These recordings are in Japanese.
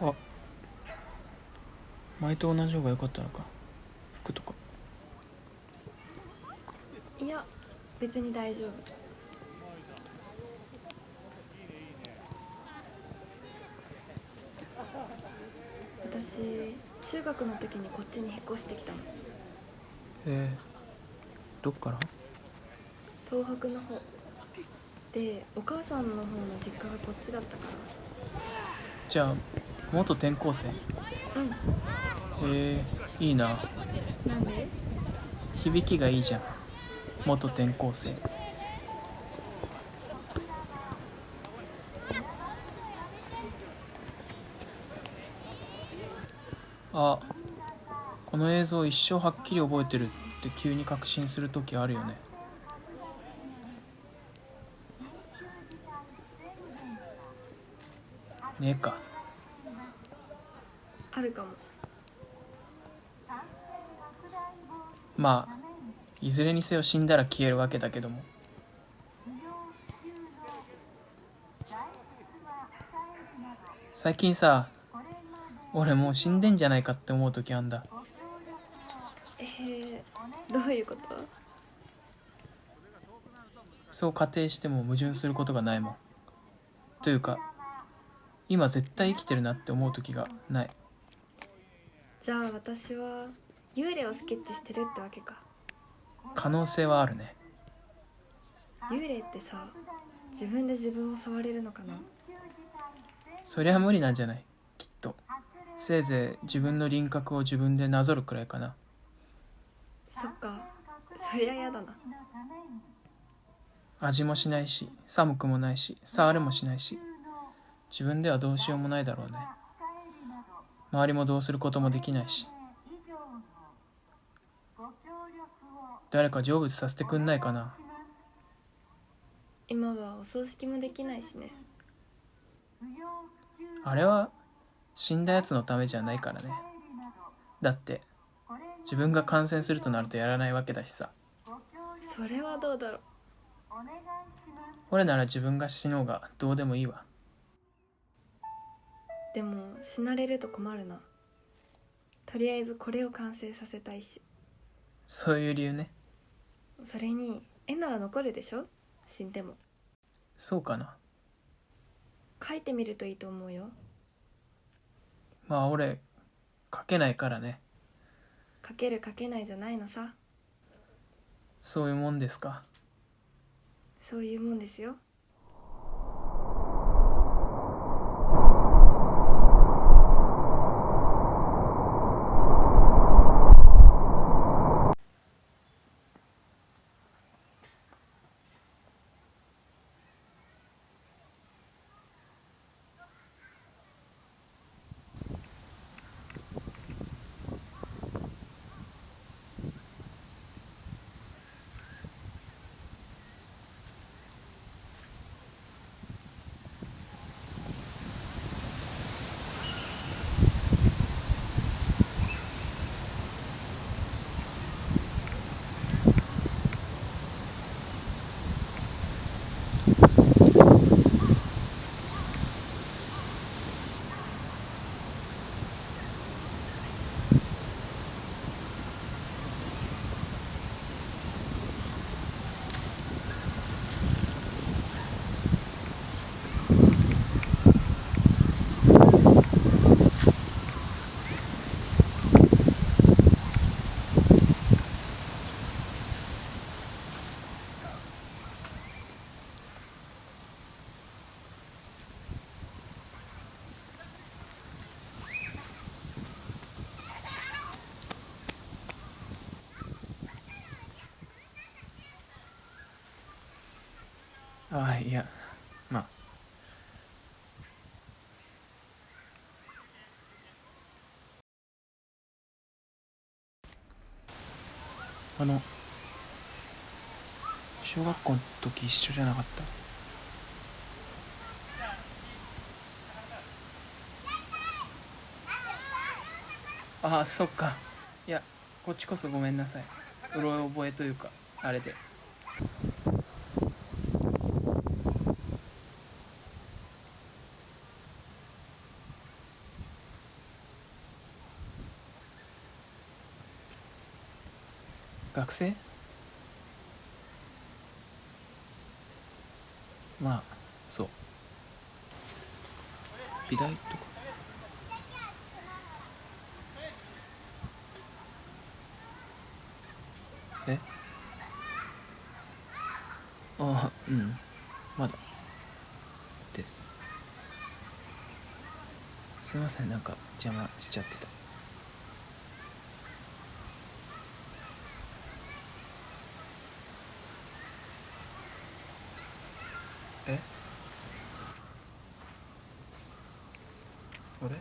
あ、前と同じ方が良かったのか。服とか。いや、別に大丈夫。私中学の時にこっちに引っ越してきたの。どっから？東北の方で、お母さんの方の実家がこっちだったかじゃあ元転校生？ら。うん。いいな。なんで？響きがいいじゃん。元転校生。あ、この映像一生はっきり覚えてるって急に確信する時あるよね。ねえか。あるかも。まあいずれにせよ死んだら消えるわけだけども。最近さ、俺もう死んでんじゃないかって思う時あんだ。どういうこと？そう仮定しても矛盾することがないもん。というか今絶対生きてるなって思う時がない。じゃあ私は幽霊をスケッチしてるってわけか。可能性はあるね。幽霊ってさ、自分で自分を触れるのかな？そりゃ無理なんじゃない？きっとせいぜい自分の輪郭を自分でなぞるくらいかな。そっか、そりゃやだな。味もしないし寒くもないし触れもしないし、自分ではどうしようもないだろうね。周りもどうすることもできないし。誰か成仏させてくんないかな。今はお葬式もできないしね。あれは死んだやつのためじゃないからね。だって自分が感染するとなるとやらないわけだしさ。それはどうだろう。俺なら自分が死のうがどうでもいいわ。でも死なれると困るな。とりあえずこれを完成させたいし。そういう理由ね。それに絵なら残るでしょ、死んでも。そうかな。描いてみるといいと思うよ。まあ俺書けないからね。描ける描けないじゃないのさ。そういうもんですか。そういうもんですよ。ああ、いや、まあ小学校の時一緒じゃなかった？ああ、そっか。いや、こっちこそごめんなさい。うろ覚えというかあれで。学生？まあそう、美大とか。え、ああ、うん、まだです。すいません、なんか邪魔しちゃってた。え、俺？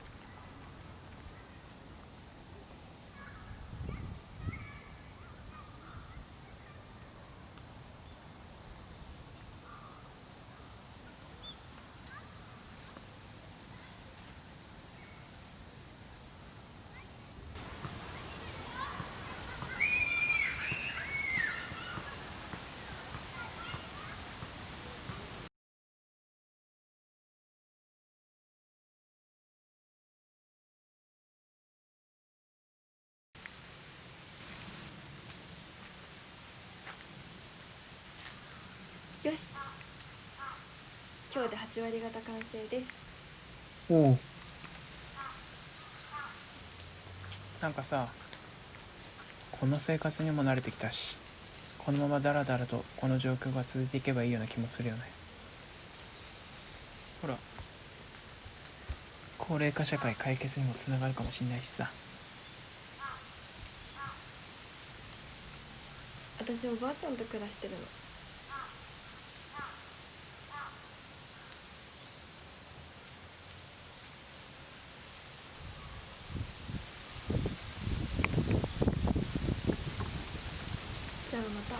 よし、今日で8割方完成です。おお。なんかさ、この生活にも慣れてきたし、このままダラダラとこの状況が続いていけばいいような気もするよね。ほら、高齢化社会解決にもつながるかもしんないしさ。私おばあちゃんと暮らしてるの。じゃあまた。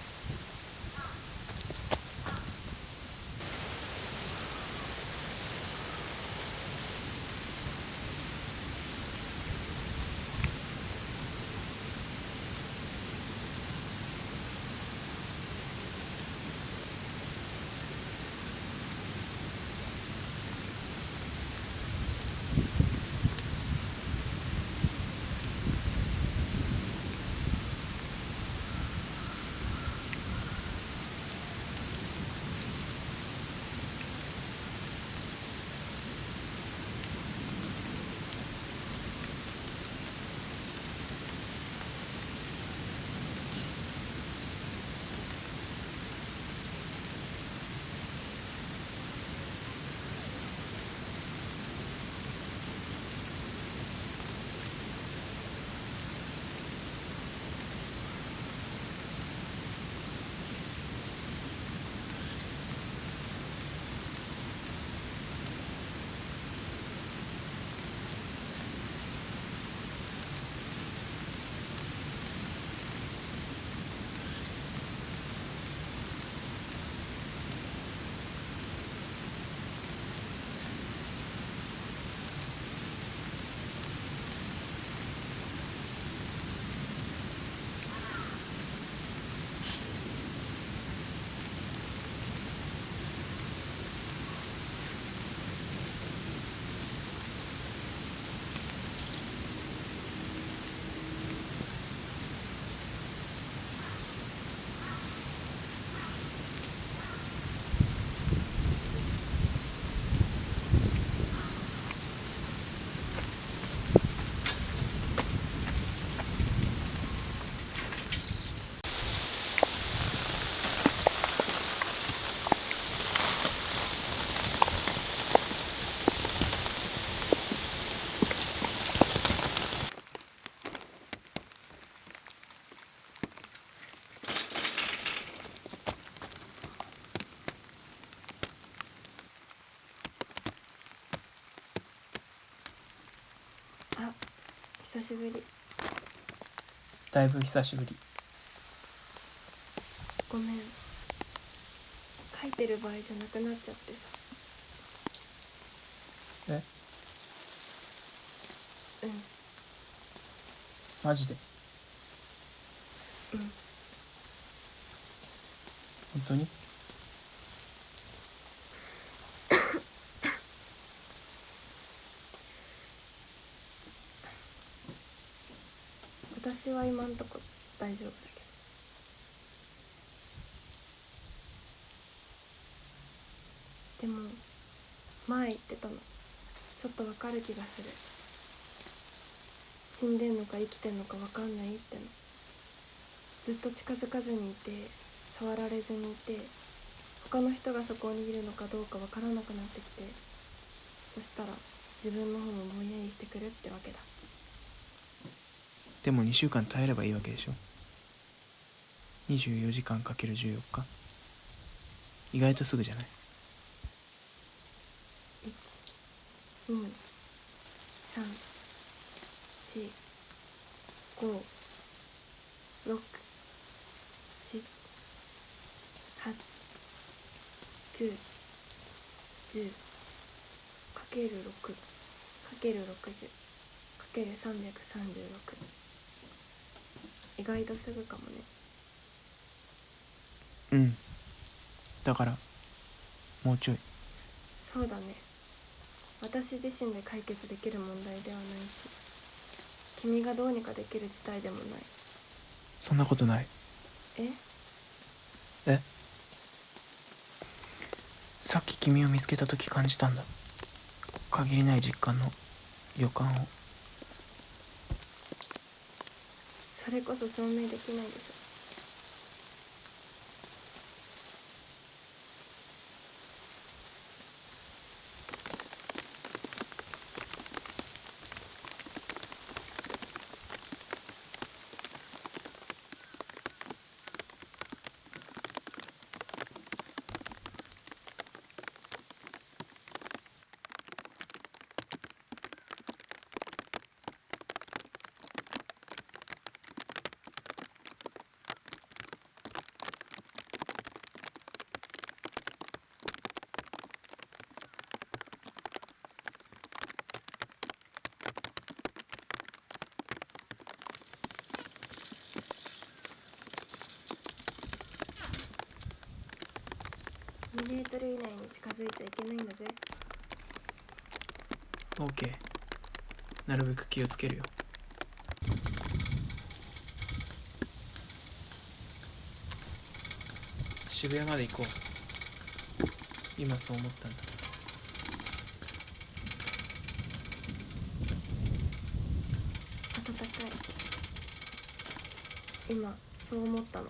あ、久しぶり。だいぶ久しぶり。ごめん、書いてる場合じゃなくなっちゃってさ。え、うん。マジで？うん。本当に？私は今んとこ大丈夫だけど。前言ってたの。ちょっとわかる気がする。死んでんのか生きてんのかわかんないっての。ずっと近づかずにいて、触られずにいて、他の人がそこにいるのかどうかわからなくなってきて、そしたら自分の方もぼんやりしてくるってわけだ。でも2週間耐えればいいわけでしょ。24時間かける14日。意外とすぐじゃない？ 1、2、3、4、5、6、7、8、9、10かける6かける60かける336。意外とすぐかもね。うん。だからもうちょい。そうだね。私自身で解決できる問題ではないし、君がどうにかできる事態でもない。そんなことない。え？さっき君を見つけた時感じたんだ。限りない実感の予感を。それこそ証明できないでしょ。2メートル以内に近づいちゃいけないんだぜ。 OK。 なるべく気をつけるよ。渋谷まで行こう。今そう思ったんだ。暖かい。今そう思ったの。